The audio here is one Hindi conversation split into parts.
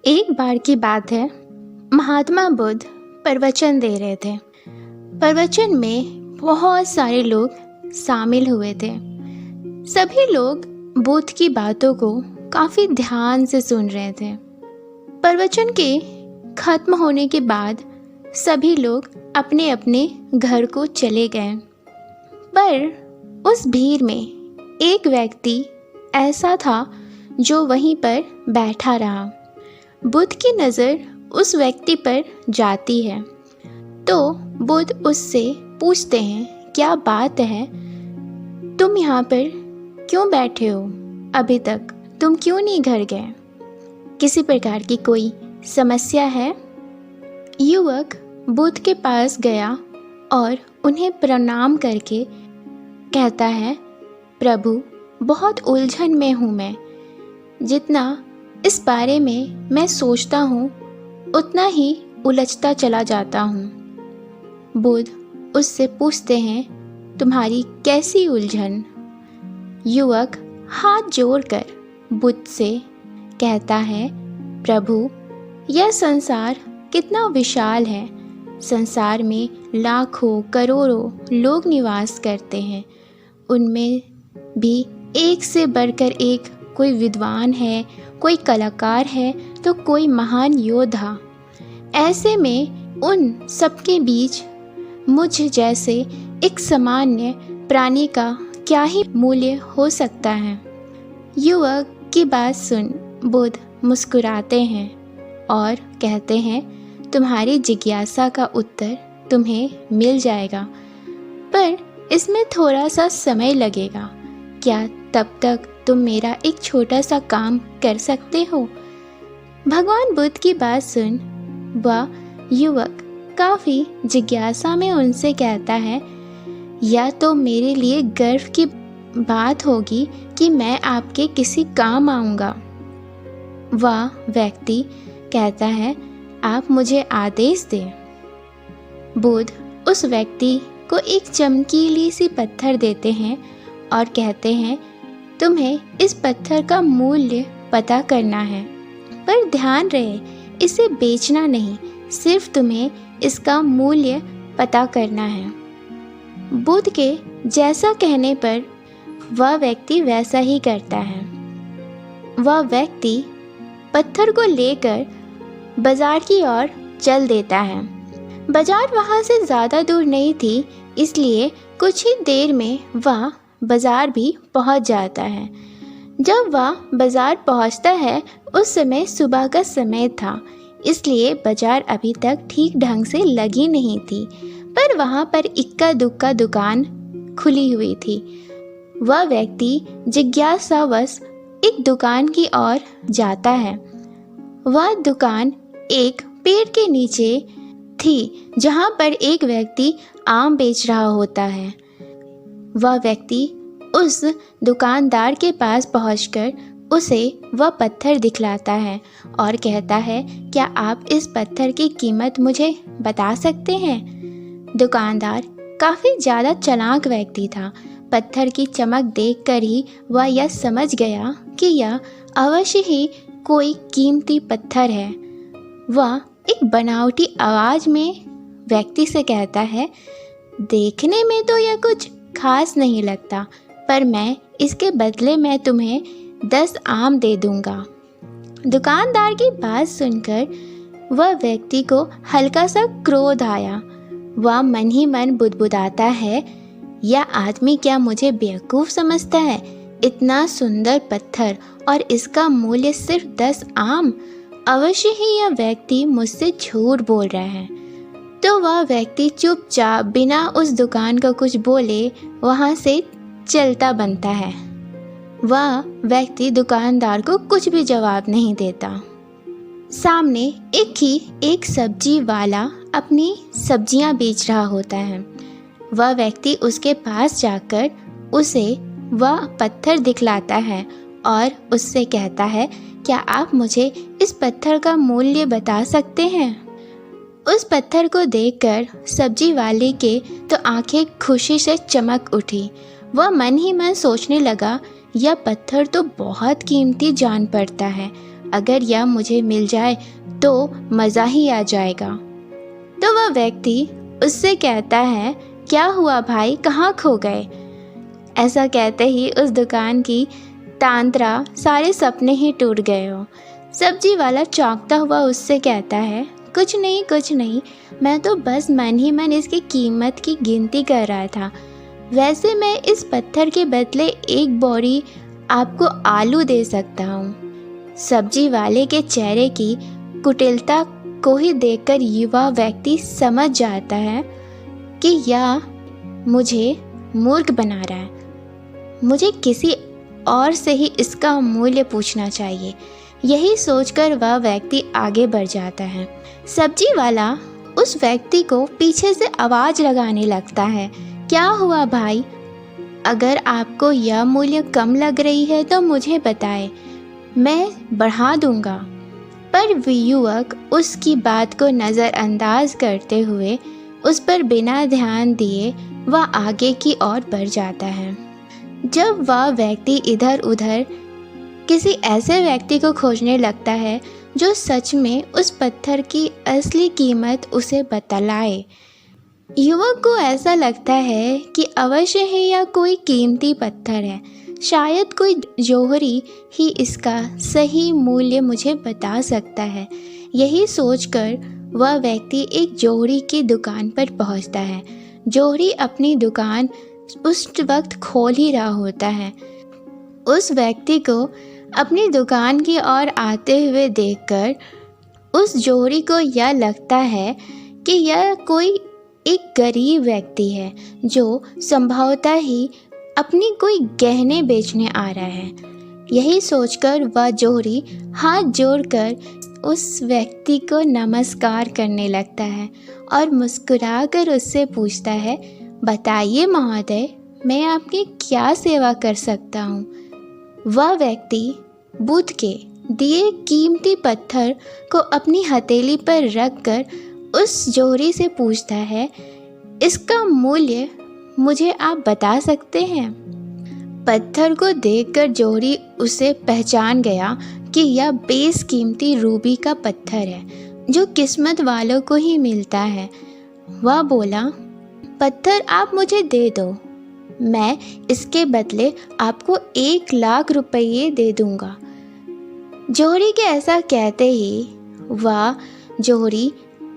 एक बार की बात है। महात्मा बुद्ध प्रवचन दे रहे थे। प्रवचन में बहुत सारे लोग शामिल हुए थे। सभी लोग बुद्ध की बातों को काफ़ी ध्यान से सुन रहे थे। प्रवचन के खत्म होने के बाद सभी लोग अपने अपने घर को चले गए, पर उस भीड़ में एक व्यक्ति ऐसा था जो वहीं पर बैठा रहा। बुद्ध की नज़र उस व्यक्ति पर जाती है तो बुद्ध उससे पूछते हैं, क्या बात है, तुम यहाँ पर क्यों बैठे हो? अभी तक तुम क्यों नहीं घर गए? किसी प्रकार की कोई समस्या है? युवक बुद्ध के पास गया और उन्हें प्रणाम करके कहता है, प्रभु, बहुत उलझन में हूँ मैं। जितना इस बारे में मैं सोचता हूँ उतना ही उलझता चला जाता हूँ। बुद्ध उससे पूछते हैं, तुम्हारी कैसी उलझन? युवक हाथ जोड़कर बुद्ध से कहता है, प्रभु, यह संसार कितना विशाल है। संसार में लाखों करोड़ों लोग निवास करते हैं। उनमें भी एक से बढ़कर एक कोई विद्वान है, कोई कलाकार है तो कोई महान योद्धा। ऐसे में उन सबके बीच मुझ जैसे एक सामान्य प्राणी का क्या ही मूल्य हो सकता है? युवक की बात सुन बुद्ध मुस्कुराते हैं और कहते हैं, तुम्हारी जिज्ञासा का उत्तर तुम्हें मिल जाएगा, पर इसमें थोड़ा सा समय लगेगा। क्या तब तक तुम मेरा एक छोटा सा काम कर सकते हो? भगवान बुद्ध की बात सुन वह युवक काफ़ी जिज्ञासा में उनसे कहता है, या तो मेरे लिए गर्व की बात होगी कि मैं आपके किसी काम आऊँगा। वह व्यक्ति कहता है, आप मुझे आदेश दें। बुद्ध उस व्यक्ति को एक चमकीली सी पत्थर देते हैं और कहते हैं, तुम्हें इस पत्थर का मूल्य पता करना है, पर ध्यान रहे इसे बेचना नहीं, सिर्फ तुम्हें इसका मूल्य पता करना है। बुद्ध के जैसा कहने पर वह व्यक्ति वैसा ही करता है। वह व्यक्ति पत्थर को लेकर बाजार की ओर चल देता है। बाजार वहाँ से ज़्यादा दूर नहीं थी, इसलिए कुछ ही देर में वह बाज़ार भी पहुंच जाता है। जब वह बाज़ार पहुंचता है उस समय सुबह का समय था, इसलिए बाज़ार अभी तक ठीक ढंग से लगी नहीं थी, पर वहां पर इक्का दुक्का दुकान खुली हुई थी। वह व्यक्ति जिज्ञासावश एक दुकान की ओर जाता है। वह दुकान एक पेड़ के नीचे थी जहां पर एक व्यक्ति आम बेच रहा होता है। वह व्यक्ति उस दुकानदार के पास पहुंचकर उसे वह पत्थर दिखलाता है और कहता है, क्या आप इस पत्थर की कीमत मुझे बता सकते हैं? दुकानदार काफ़ी ज़्यादा चालाक व्यक्ति था। पत्थर की चमक देखकर ही वह यह समझ गया कि यह अवश्य ही कोई कीमती पत्थर है। वह एक बनावटी आवाज़ में व्यक्ति से कहता है, देखने में तो यह कुछ खास नहीं लगता, पर मैं इसके बदले में तुम्हें 10 आम दे दूंगा। दुकानदार की बात सुनकर वह व्यक्ति को हल्का सा क्रोध आया। वह मन ही मन बुदबुदाता है, यह आदमी क्या मुझे बेवकूफ़ समझता है? इतना सुंदर पत्थर और इसका मूल्य सिर्फ 10 आम। अवश्य ही यह व्यक्ति मुझसे झूठ बोल रहा है। तो वह व्यक्ति चुपचाप बिना उस दुकान को कुछ बोले वहाँ से चलता बनता है। वह व्यक्ति दुकानदार को कुछ भी जवाब नहीं देता। सामने एक सब्जी वाला अपनी सब्जियाँ बेच रहा होता है। वह व्यक्ति उसके पास जाकर उसे वह पत्थर दिखलाता है और उससे कहता है, क्या आप मुझे इस पत्थर का मूल्य बता सकते हैं? उस पत्थर को देखकर सब्जी वाले के तो आंखें खुशी से चमक उठी। वह मन ही मन सोचने लगा, यह पत्थर तो बहुत कीमती जान पड़ता है। अगर यह मुझे मिल जाए तो मज़ा ही आ जाएगा। तो वह व्यक्ति उससे कहता है, क्या हुआ भाई, कहाँ खो गए? ऐसा कहते ही उस दुकान की तांत्रा सारे सपने ही टूट गए हो। सब्जी वाला चौंकता हुआ उससे कहता है, कुछ नहीं, मैं तो बस मन ही मन इसकी कीमत की गिनती कर रहा था। वैसे मैं इस पत्थर के बदले एक बोरी आपको आलू दे सकता हूँ। सब्जी वाले के चेहरे की कुटिलता को ही देखकर युवा व्यक्ति समझ जाता है कि यह मुझे मूर्ख बना रहा है। मुझे किसी और से ही इसका मूल्य पूछना चाहिए। यही सोचकर वह व्यक्ति आगे बढ़ जाता है। सब्जी वाला उस व्यक्ति को पीछे से आवाज़ लगाने लगता है, क्या हुआ भाई? अगर आपको यह मूल्य कम लग रही है तो मुझे बताएं, मैं बढ़ा दूंगा। पर युवक उसकी बात को नज़रअंदाज करते हुए उस पर बिना ध्यान दिए वह आगे की ओर बढ़ जाता है। जब वह व्यक्ति इधर उधर किसी ऐसे व्यक्ति को खोजने लगता है जो सच में उस पत्थर की असली कीमत उसे बतलाए। युवक को ऐसा लगता है कि अवश्य ही यह कोई कीमती पत्थर है, शायद कोई जौहरी ही इसका सही मूल्य मुझे बता सकता है। यही सोचकर वह व्यक्ति एक जौहरी की दुकान पर पहुंचता है। जौहरी अपनी दुकान उस वक्त खोल ही रहा होता है। उस व्यक्ति को अपनी दुकान की ओर आते हुए देखकर उस जौहरी को यह लगता है कि यह कोई एक गरीब व्यक्ति है जो संभवतः ही अपनी कोई गहने बेचने आ रहा है। यही सोचकर वह जौहरी हाथ जोड़कर उस व्यक्ति को नमस्कार करने लगता है और मुस्कुराकर उससे पूछता है, बताइए महोदय, मैं आपकी क्या सेवा कर सकता हूँ? वह व्यक्ति बुद्ध के दिए कीमती पत्थर को अपनी हथेली पर रखकर उस जौहरी से पूछता है, इसका मूल्य मुझे आप बता सकते हैं? पत्थर को देखकर जौहरी उसे पहचान गया कि यह बेशकीमती रूबी का पत्थर है जो किस्मत वालों को ही मिलता है। वह बोला, पत्थर आप मुझे दे दो, मैं इसके बदले आपको 1,00,000 रुपये दे दूंगा। जौहरी के ऐसा कहते ही वह जौहरी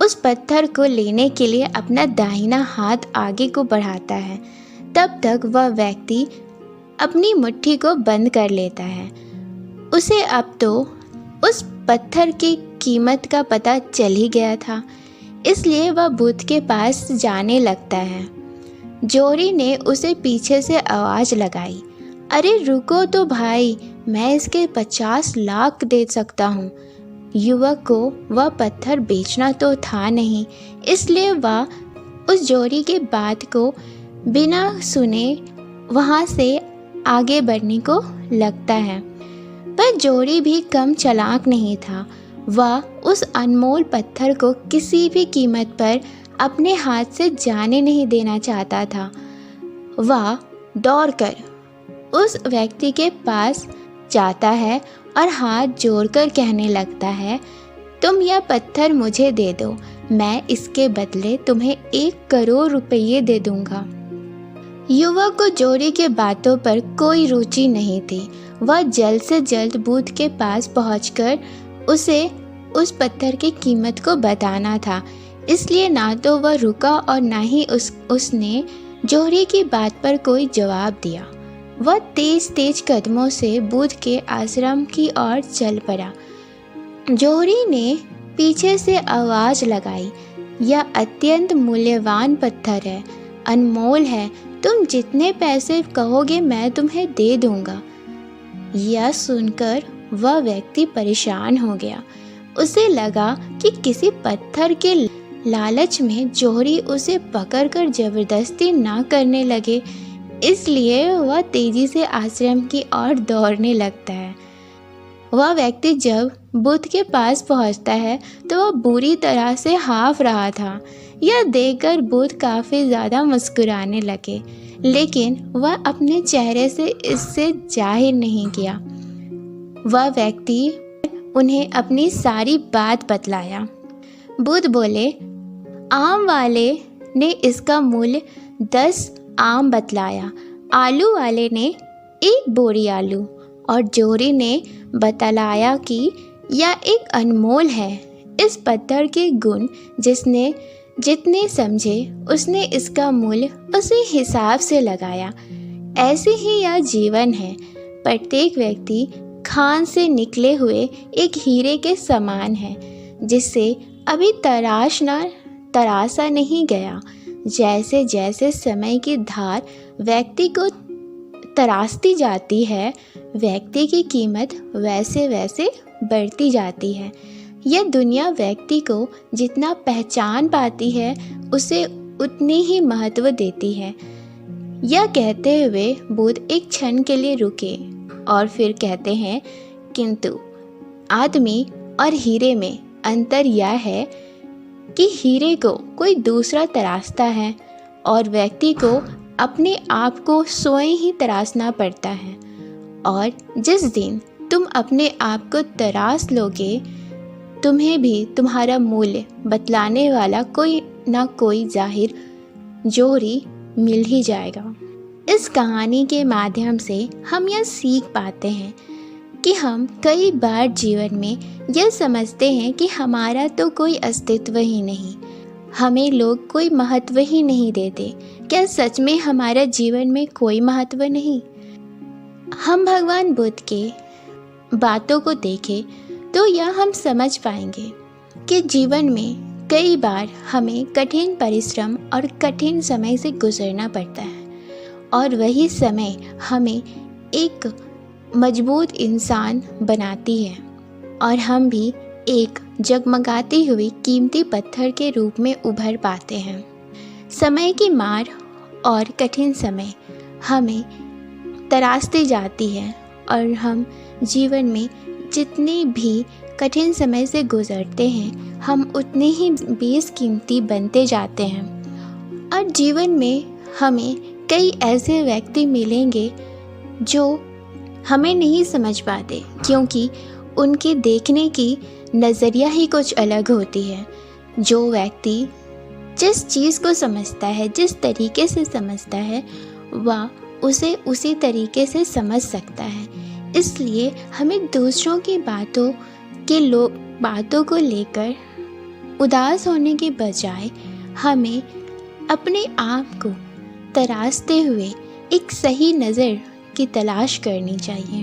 उस पत्थर को लेने के लिए अपना दाहिना हाथ आगे को बढ़ाता है। तब तक वह व्यक्ति अपनी मुट्ठी को बंद कर लेता है। उसे अब तो उस पत्थर की कीमत का पता चल ही गया था, इसलिए वह बुद्ध के पास जाने लगता है। जौहरी ने उसे पीछे से आवाज़ लगाई, अरे रुको तो भाई, मैं इसके 50 लाख दे सकता हूँ। युवक को वह पत्थर बेचना तो था नहीं, इसलिए वह उस जौहरी की बात को बिना सुने वहाँ से आगे बढ़ने को लगता है। पर जौहरी भी कम चालाक नहीं था। वह उस अनमोल पत्थर को किसी भी कीमत पर अपने हाथ से जाने नहीं देना चाहता था। वह दौड़कर उस व्यक्ति के पास जाता है और हाथ जोड़कर कहने लगता है, तुम यह पत्थर मुझे दे दो, मैं इसके बदले तुम्हें 1,00,00,000 रुपये दे दूंगा। युवक को जौहरी के बातों पर कोई रुचि नहीं थी। वह जल्द से जल्द बुद्ध के पास पहुंचकर उसे उस पत्थर की कीमत को बताना था, इसलिए ना तो वह रुका और ना ही उसने जौहरी की बात पर कोई जवाब दिया। वह तेज तेज कदमों से बुद्ध के आश्रम की ओर चल पड़ा। जौहरी ने पीछे से आवाज़ लगाई, यह अत्यंत मूल्यवान पत्थर है, अनमोल है, तुम जितने पैसे कहोगे मैं तुम्हें दे दूंगा। यह सुनकर वह व्यक्ति परेशान हो गया। उसे लगा कि किसी पत्थर के लालच में जौहरी उसे पकड़कर जबरदस्ती ना करने लगे, इसलिए वह तेजी से आश्रम की ओर दौड़ने लगता है। वह व्यक्ति जब बुद्ध के पास पहुंचता है तो वह बुरी तरह से हाँफ रहा था। यह देखकर बुद्ध काफ़ी ज़्यादा मुस्कुराने लगे, लेकिन वह अपने चेहरे से इससे जाहिर नहीं किया। वह व्यक्ति उन्हें अपनी सारी बात बतलाया। बुद्ध बोले, आम वाले ने इसका मूल्य 10 आम बतलाया, आलू वाले ने 1 बोरी आलू, और जोहरी ने बतलाया कि यह एक अनमोल है। इस पत्थर के गुण जिसने जितने समझे उसने इसका मूल्य उसी हिसाब से लगाया। ऐसे ही यह जीवन है। प्रत्येक व्यक्ति खान से निकले हुए एक हीरे के समान है, जिससे अभी तराशा नहीं गया। जैसे जैसे समय की धार व्यक्ति को तराशती जाती है, व्यक्ति की कीमत वैसे वैसे बढ़ती जाती है। यह दुनिया व्यक्ति को जितना पहचान पाती है उसे उतनी ही महत्व देती है। यह कहते हुए बुद्ध एक क्षण के लिए रुके और फिर कहते हैं, किंतु आदमी और हीरे में अंतर यह है कि हीरे को कोई दूसरा तराशता है और व्यक्ति को अपने आप को स्वयं ही तराशना पड़ता है। और जिस दिन तुम अपने आप को तराश लोगे, तुम्हें भी तुम्हारा मूल्य बतलाने वाला कोई ना कोई जाहिर जोहरी मिल ही जाएगा। इस कहानी के माध्यम से हम यह सीख पाते हैं कि हम कई बार जीवन में यह समझते हैं कि हमारा तो कोई अस्तित्व ही नहीं, हमें लोग कोई महत्व ही नहीं देते। क्या सच में हमारा जीवन में कोई महत्व नहीं? हम भगवान बुद्ध के बातों को देखें तो यह हम समझ पाएंगे कि जीवन में कई बार हमें कठिन परिश्रम और कठिन समय से गुजरना पड़ता है, और वही समय हमें एक मजबूत इंसान बनाती है और हम भी एक जगमगाती हुई कीमती पत्थर के रूप में उभर पाते हैं। समय की मार और कठिन समय हमें तराशती जाती है और हम जीवन में जितने भी कठिन समय से गुजरते हैं हम उतने ही बेशकीमती बनते जाते हैं। और जीवन में हमें कई ऐसे व्यक्ति मिलेंगे जो हमें नहीं समझ पाते, क्योंकि उनके देखने की नज़रिया ही कुछ अलग होती है। जो व्यक्ति जिस चीज़ को समझता है, जिस तरीके से समझता है, वह उसे उसी तरीके से समझ सकता है। इसलिए हमें दूसरों की बातों को लेकर उदास होने के बजाय हमें अपने आप को तराशते हुए एक सही नज़र की तलाश करनी चाहिए।